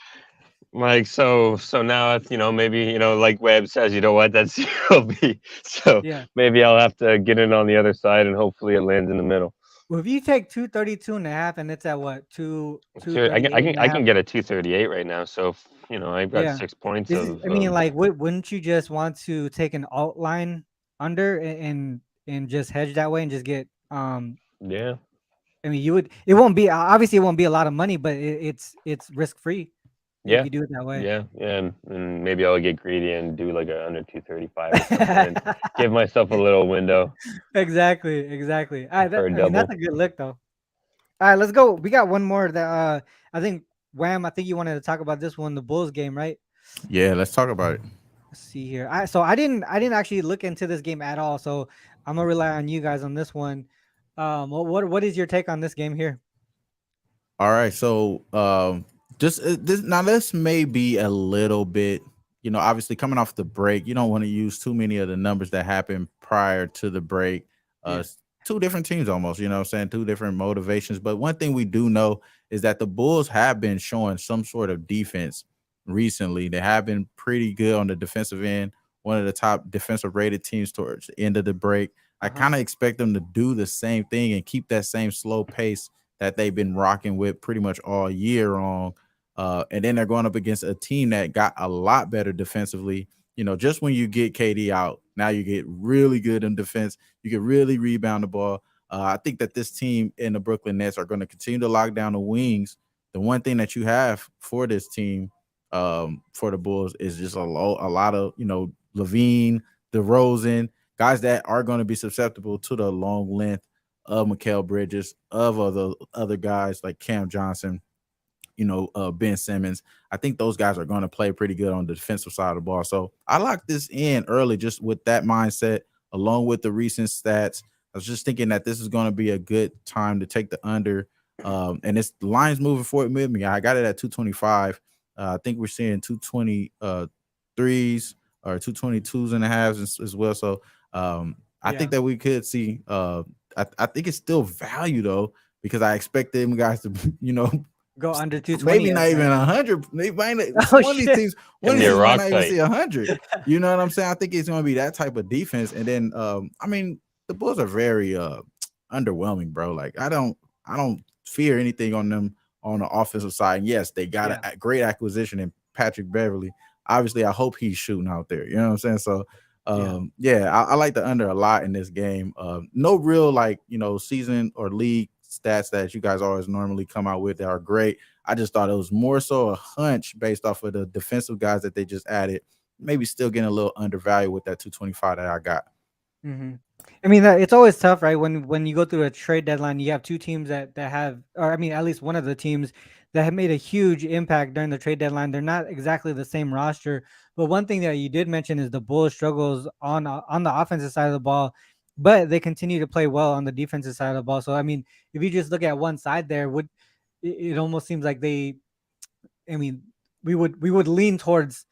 Like so now if maybe like Webb says, that's CLB. So maybe I'll have to get in on the other side and hopefully it lands in the middle. Well, if you take 232.5 and it's at what 2, I can get a 238 right now. So if, I've got 6 points. I mean, like, wouldn't you just want to take an alt line under and just hedge that way and just get Yeah. I mean, you would. It won't be obviously it won't be a lot of money, but it's risk free. Yeah, if you do it that way. Yeah, and maybe I'll get greedy and do like a under 235 or something and give myself a little window. Exactly. That's a good look, though. All right, let's go. We got one more that I think Wham. I think you wanted to talk about this one, the Bulls game, right? Yeah, let's talk about it. Let's see here. I didn't actually look into this game at all, so I'm gonna rely on you guys on this one. What is your take on this game here? All right, so this may be a little bit, obviously coming off the break, you don't want to use too many of the numbers that happened prior to the break. Two different teams almost, two different motivations. But one thing we do know is that the Bulls have been showing some sort of defense recently. They have been pretty good on the defensive end, one of the top defensive rated teams towards the end of the break. I kind of expect them to do the same thing and keep that same slow pace that they've been rocking with pretty much all year long. And then they're going up against a team that got a lot better defensively just when you get KD out, now you get really good in defense. You can really rebound the ball. I think that this team in the Brooklyn Nets are going to continue to lock down the wings. The one thing that you have for this team, for the Bulls, is just a lot of, Levine, DeRozan, guys that are going to be susceptible to the long length of Mikal Bridges, of other guys like Cam Johnson, Ben Simmons. I think those guys are going to play pretty good on the defensive side of the ball. So I locked this in early just with that mindset, along with the recent stats. I was just thinking that this is going to be a good time to take the under. And it's the line's moving forward with me. I got it at 225. I think we're seeing 223s or 222s and a halves as well. So I think that we could see I think it's still value though, because I expect them guys to, go under 220. Maybe not even 100. Maybe one of these teams, might not even see 100. You know what I'm saying? I think it's going to be that type of defense. And then, the Bulls are very underwhelming, bro. Like I don't fear anything on them on the offensive side. And yes, they got a great acquisition in Patrick Beverly. Obviously, I hope he's shooting out there. You know what I'm saying? So, I like the under a lot in this game. No real season or league stats that you guys always normally come out with that are great. I just thought it was more so a hunch based off of the defensive guys that they just added. Maybe still getting a little undervalued with that 225 that I got. Mm-hmm. I mean, it's always tough, right? When you go through a trade deadline, you have two teams that have, or I mean, at least one of the teams that have made a huge impact during the trade deadline. They're not exactly the same roster, but one thing that you did mention is the Bulls struggles on the offensive side of the ball, but they continue to play well on the defensive side of the ball. So I mean, if you just look at one side there, it almost seems like we would lean towards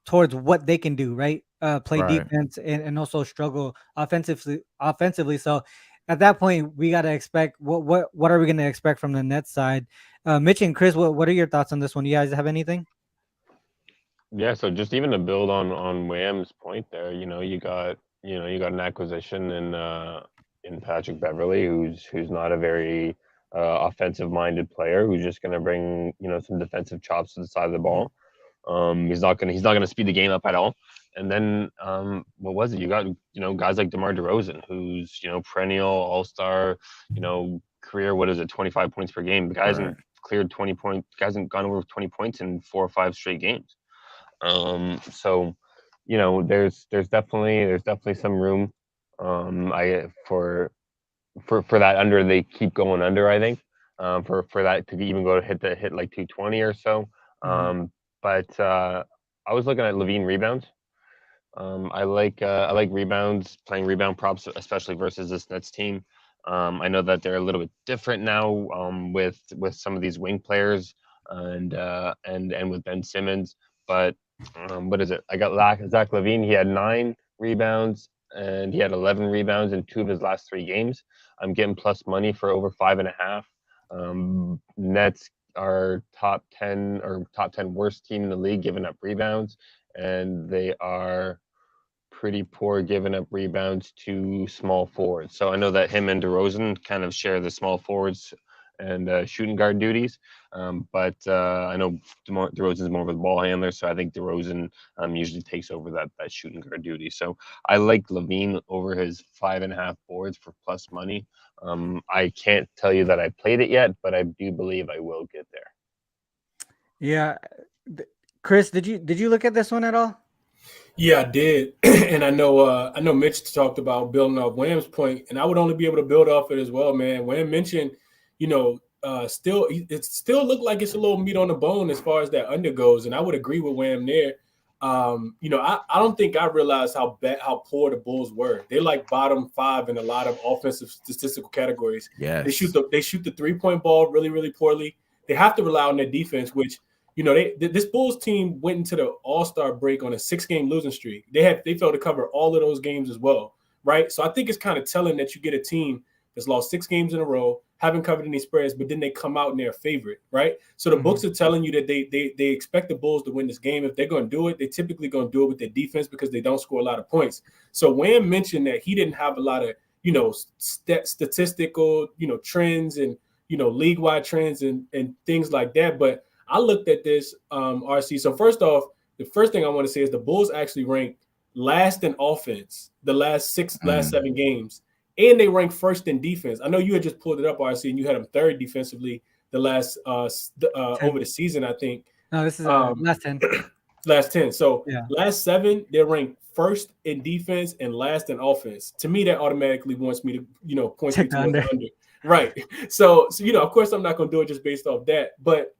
what they can do, right? Play defense and also struggle offensively. So at that point, we got to expect what are we going to expect from the Nets side? Mitch and Chris, what are your thoughts on this one? You guys have anything? Yeah, so just even to build on Wham's point there, you got an acquisition in Patrick Beverly, who's not a very offensive-minded player, who's just going to bring some defensive chops to the side of the ball. He's not gonna speed the game up at all. And then what was it? You got guys like DeMar DeRozan, who's perennial all-star, career 25 points per game. The guy hasn't cleared 20 points. The guy hasn't gone over 20 points in 4 or 5 straight games. So there's definitely some room for that under. They keep going under, I think, for that to even go to hit like 220 or so. But I was looking at Levine rebounds. I like rebounds, playing rebound props, especially versus this Nets team. I know that they're a little bit different now with some of these wing players and with Ben Simmons. But what is it? I got Zach LaVine. He had 9 rebounds and he had 11 rebounds in 2 of his last 3 games. I'm getting plus money for over 5.5. Nets are top 10 worst team in the league giving up rebounds, and they are pretty poor giving up rebounds to small forwards. So I know that him and DeRozan kind of share the small forwards and shooting guard duties, but I know DeRozan's more of a ball handler, so I think DeRozan usually takes over that shooting guard duty. So I like Levine over his 5.5 boards for plus money. I can't tell you that I played it yet, but I do believe I will get there. Yeah, Chris, did you look at this one at all? Yeah, I did, and I know Mitch talked about building off Wham's point, and I would only be able to build off it as well, man. Wham mentioned, it still looked like it's a little meat on the bone as far as that under goes, and I would agree with Wham there. I don't think I realized how poor the Bulls were. They're like bottom 5 in a lot of offensive statistical categories. Yeah, they shoot the 3-point ball really, really poorly. They have to rely on their defense, which this Bulls team went into the All-Star break on a 6-game losing streak. They failed to cover all of those games as well, right? So I think it's kind of telling that you get a team that's lost 6 games in a row, haven't covered any spreads, but then they come out and they're a favorite, right? So the books are telling you that they expect the Bulls to win this game. If they're going to do it, they're typically going to do it with their defense because they don't score a lot of points. So Wham mentioned that he didn't have a lot of, statistical, trends and, league-wide trends and things like that. But I looked at this, RC. So first off, the first thing I want to say is the Bulls actually ranked last in offense the last 7 games, and they ranked first in defense. I know you had just pulled it up, RC, and you had them third defensively the last over the season, I think. No, this is last 10. Last 10. So yeah. Last 7, they're ranked first in defense and last in offense. To me, that automatically wants me to, point you towards the under. Right. So, of course, I'm not going to do it just based off that. But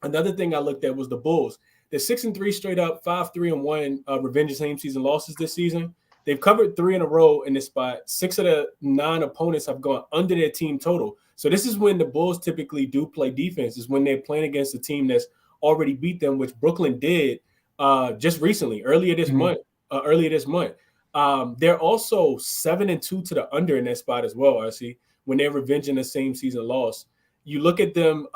another thing I looked at was the Bulls. They're 6-3 straight up, 5-3-1 revenge same season losses this season. They've covered 3 in a row in this spot. 6 of the 9 opponents have gone under their team total. So this is when the Bulls typically do play defense, is when they're playing against a team that's already beat them, which Brooklyn did just recently, earlier this month. They're also 7-2 to the under in that spot as well, I see, when they're revenging the same season loss. You look at them,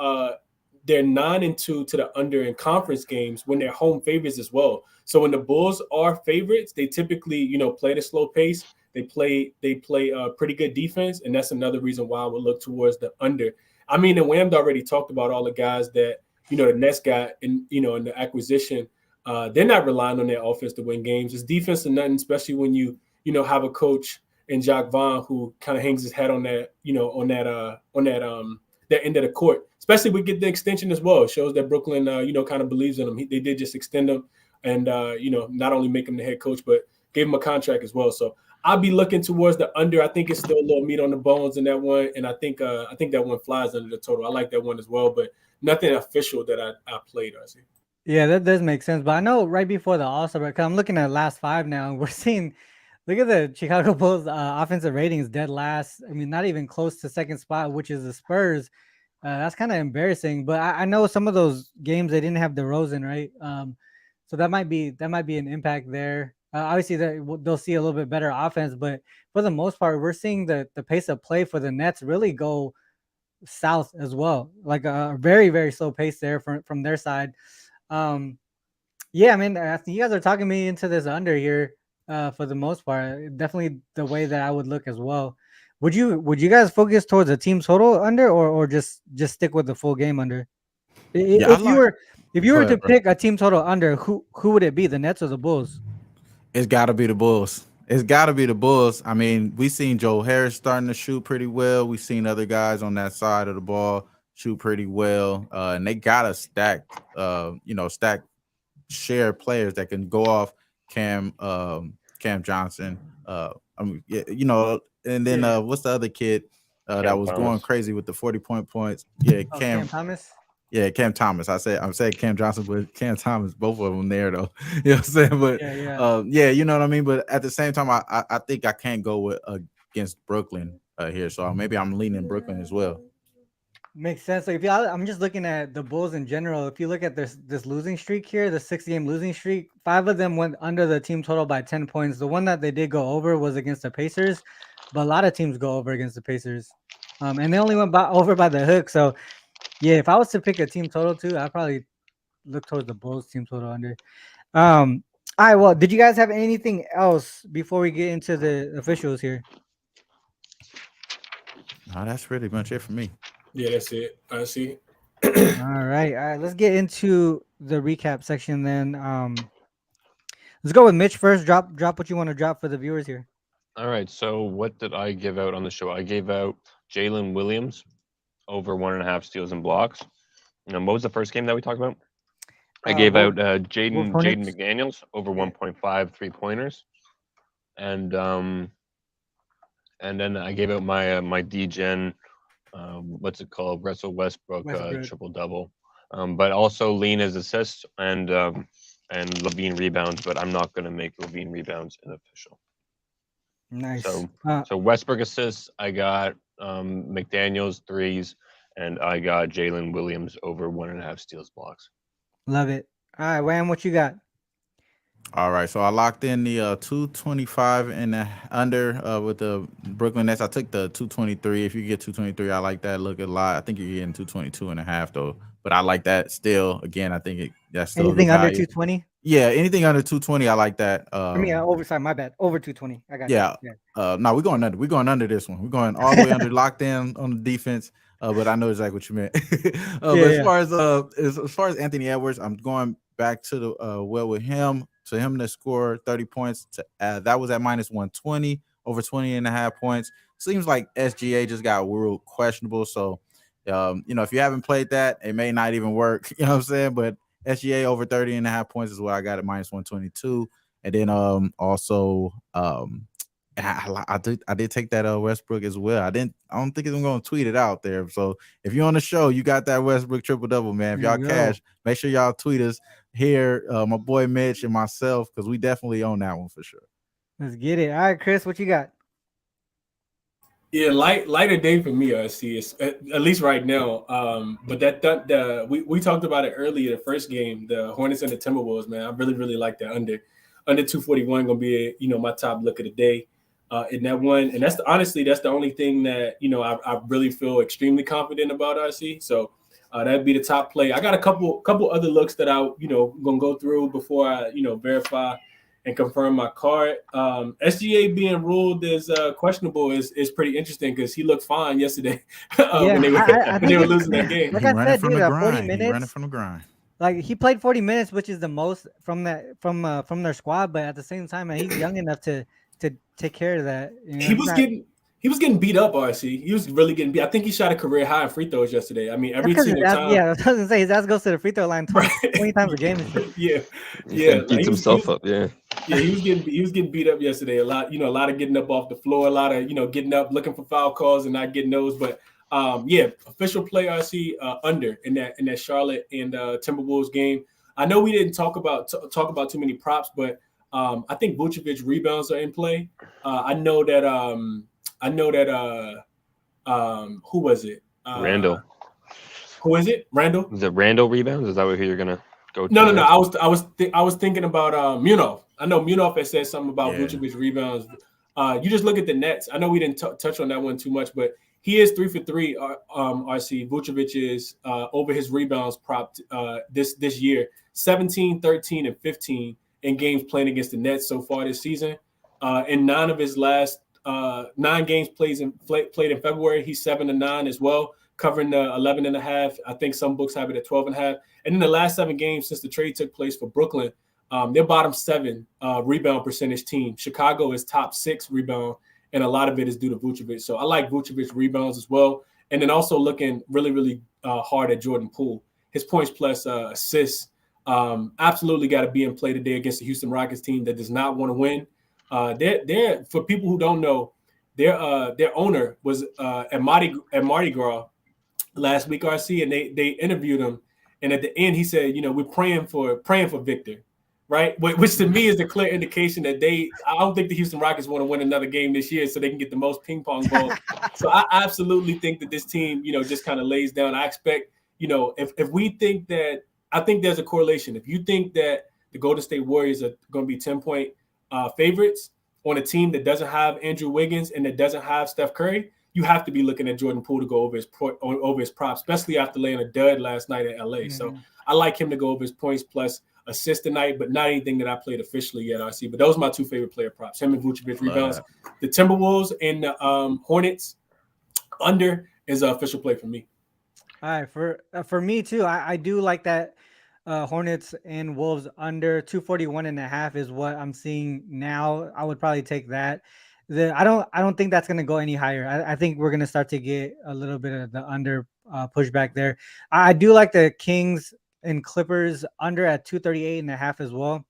they're 9-2 to the under in conference games when they're home favorites as well. So when the Bulls are favorites, they typically, play the slow pace. They play pretty good defense, and that's another reason why I would look towards the under. I mean, and Whammed already talked about all the guys that, the Nets got in the acquisition. They're not relying on their offense to win games. It's defense and nothing, especially when you have a coach in Jacques Vaughn who kind of hangs his head on that, that end of the court. Especially we get the extension as well. It shows that Brooklyn, kind of believes in him. They did just extend him and, not only make him the head coach, but gave him a contract as well. So I'll be looking towards the under. I think it's still a little meat on the bones in that one. And I think that one flies under the total. I like that one as well, but nothing official that I played, I see. Yeah, that does make sense. But I know right before the All-Star break, I'm looking at last 5 now, and we're seeing, look at the Chicago Bulls offensive ratings dead last. I mean, not even close to second spot, which is the Spurs. That's kind of embarrassing. But I know some of those games they didn't have DeRozan, right? So that might be an impact there. Obviously, they'll see a little bit better offense, but for the most part, we're seeing the pace of play for the Nets really go south as well, like a very, very slow pace there from their side. Yeah, I mean, I think you guys are talking me into this under here for the most part. Definitely the way that I would look as well. Would you guys focus towards a team total under or just stick with the full game under? Yeah, if you were to pick a team total under, who would it be, the Nets or the Bulls? It's got to be the Bulls. It's got to be the Bulls. I mean, we've seen Joe Harris starting to shoot pretty well. We've seen other guys on that side of the ball shoot pretty well. And they got a stacked share players that can go off Cam Johnson. And then what's the other kid that was going crazy with the 40-point points? Yeah, Cam Thomas. Yeah, Cam Thomas. I'm saying Cam Johnson, but Cam Thomas, both of them there though. You know what I'm saying? But you know what I mean. But at the same time, I think I can't go against Brooklyn here, so maybe I'm leaning Brooklyn as well. Makes sense. So I'm just looking at the Bulls in general. If you look at this losing streak here, the 6-game losing streak, 5 of them went under the team total by 10 points. The one that they did go over was against the Pacers, but a lot of teams go over against the Pacers, and they only went over by the hook. So. Yeah, if I was to pick a team total too, I'd probably look towards the Bulls team total under. All right, well, did you guys have anything else before we get into the officials here? No, that's pretty much it for me. Yeah, that's it. I see. All right. Let's get into the recap section then. Let's go with Mitch first. Drop what you want to drop for the viewers here. All right. So what did I give out on the show? I gave out Jalen Williams over 1.5 steals and blocks. What was the first game that we talked about? I gave out Jaden McDaniels over 1.5 3-pointers, and then I gave out my DGen, Russell Westbrook triple double, but also Lena's assists and Levine rebounds. But I'm not going to make Levine rebounds an official. Nice. So Westbrook assists, I got McDaniels threes, and I got Jalen Williams over 1.5 steals blocks. Love it. All right, Wham, what you got? All right, so I locked in the 225 and the under with the Brooklyn Nets. I took the 223. If you get 223, I like that. Look a lot. I think you're getting 222.5 though, but I like that still. Again, I think that's still anything under 220. Yeah, anything under 220, I like that. For me, oversight, my bad. Over 220. I got yeah. No, we're going under. We're going under this one. We're going all the way under, locked in on the defense. But I know exactly what you meant. But as far as Anthony Edwards, I'm going back to the well with him. To him to score 30 points. That was at minus 120, over 20.5 points. Seems like SGA just got real questionable. So, if you haven't played that, it may not even work. You know what I'm saying? But SGA over 30.5 points is what I got at minus 122. And then also I did take that Westbrook as well. I don't think I'm gonna tweet it out there. So if you're on the show, you got that Westbrook triple double, man. If y'all cash, make sure y'all tweet us here, my boy Mitch and myself, because we definitely own that one for sure. Let's get it. All right, Chris, what you got? Yeah, lighter day for me, RC, is at least right now. But we talked about it earlier. The first game, the Hornets and the Timberwolves, man, I really really like that under 241 gonna be my top look of the day in that one. And that's the only thing that I really feel extremely confident about, RC. So that'd be the top play. I got a couple other looks that I gonna go through before I verify and confirm my card. SGA being ruled as questionable is pretty interesting because he looked fine yesterday when they were losing that game. Like I said, dude, 40 minutes. He's running from the grind. Like he played 40 minutes, which is the most from their squad. But at the same time, man, he's young enough to take care of that. He was getting beat up, RC. He was really getting beat. I think he shot a career high in free throws yesterday. I mean, every single time. Yeah, I was going to say his ass goes to the free throw line 20 times a game. Yeah. Beats himself up. Yeah. Yeah, he was getting beat up yesterday. A lot of getting up off the floor, a lot of getting up, looking for foul calls and not getting those. But official play, RC under in that Charlotte and Timberwolves game. I know we didn't talk about too many props, but I think Vucevic rebounds are in play. I know that who was it? Randall. Who is it? Randall? Is it Randall rebounds? Is that who you're gonna go to? No. I was thinking about Munov. I know Munov has said something about Vucevic rebounds. You just look at the Nets. I know we didn't touch on that one too much, but he is 3 for 3. RC Vucevic is over his rebounds prop this year, 17, 13, and 15 in games playing against the Nets so far this season. In 9 of his last 9 games played in February, he's 7-9 as well, covering the 11.5. I think some books have it at 12.5. And in the last 7 games since the trade took place for Brooklyn, they're bottom 7 rebound percentage team. Chicago is top 6 rebound, and a lot of it is due to Vucevic. So I like Vucevic rebounds as well. And then also looking really, really hard at Jordan Poole. His points plus assists absolutely got to be in play today against the Houston Rockets team that does not want to win. They're for people who don't know, their owner was at Mardi Gras last week, RC, and they interviewed him, and at the end he said, we're praying for Victor, right? Which to me is a clear indication that I don't think the Houston Rockets want to win another game this year so they can get the most ping pong balls. So I absolutely think that this team, just kind of lays down. I expect, if we think that, I think there's a correlation. If you think that the Golden State Warriors are going to be 10-point favorites on a team that doesn't have Andrew Wiggins and that doesn't have Steph Curry, you have to be looking at Jordan Poole to go over his props, especially after laying a dud last night at LA. Mm-hmm. So I like him to go over his points plus assists tonight, but not anything that I played officially yet, RC. But those are my 2 favorite player props, him and Vucevic rebounds. The Timberwolves and the Hornets under is an official play for me. All right, for me too, I do like that. Hornets and Wolves under 241.5 is what I'm seeing now. I would probably take that. I don't think that's going to go any higher. I think we're going to start to get a little bit of the under pushback there. I do like the Kings and Clippers under at 238.5 as well.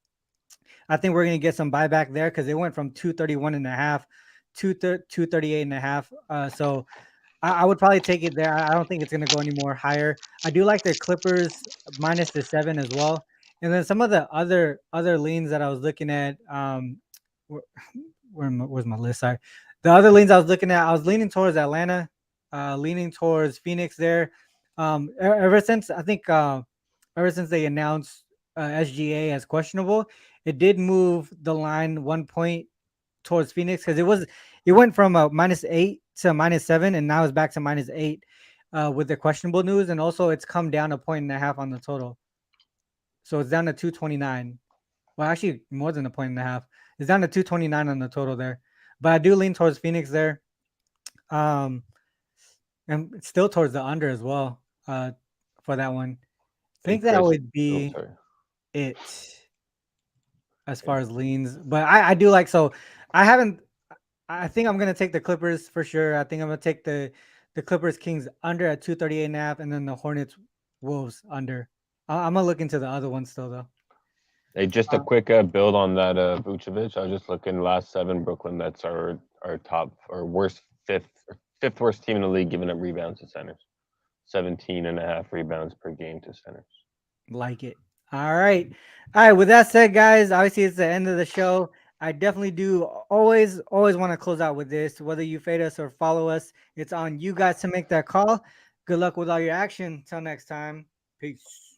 I think we're going to get some buyback there because they went from 231.5 to 238.5. So I would probably take it there. I don't think it's going to go any more higher. I do like the Clippers minus the 7 as well. And then some of the other leans that I was looking at, where's my list? Sorry. The other leans I was looking at, I was leaning towards Atlanta, leaning towards Phoenix there. Ever since they announced SGA as questionable, it did move the line 1 point towards Phoenix because it went from a -8 to -7, and now it's back to -8 with the questionable news, and also it's come down 1.5 points on the total, so it's down to 229. Well, actually more than 1.5 points. It's down to 229 on the total there, but I do lean towards Phoenix there, and it's still towards the under as well for that one. I think that would be. it as far as leans. But I do like, so I haven't. I think I'm gonna take the Clippers for sure. I think I'm gonna take the Clippers Kings under at 238.5, and then the Hornets Wolves under. I'm gonna look into the other one still though. Hey, just a quick build on that Vucevic. I was just looking last 7 Brooklyn Nets are top or worst fifth worst team in the league giving up rebounds to centers. 17.5 rebounds per game to centers. Like it. All right. With that said, guys, obviously it's the end of the show. I definitely do always want to close out with this. Whether you fade us or follow us, it's on you guys to make that call. Good luck with all your action. Till next time. Peace.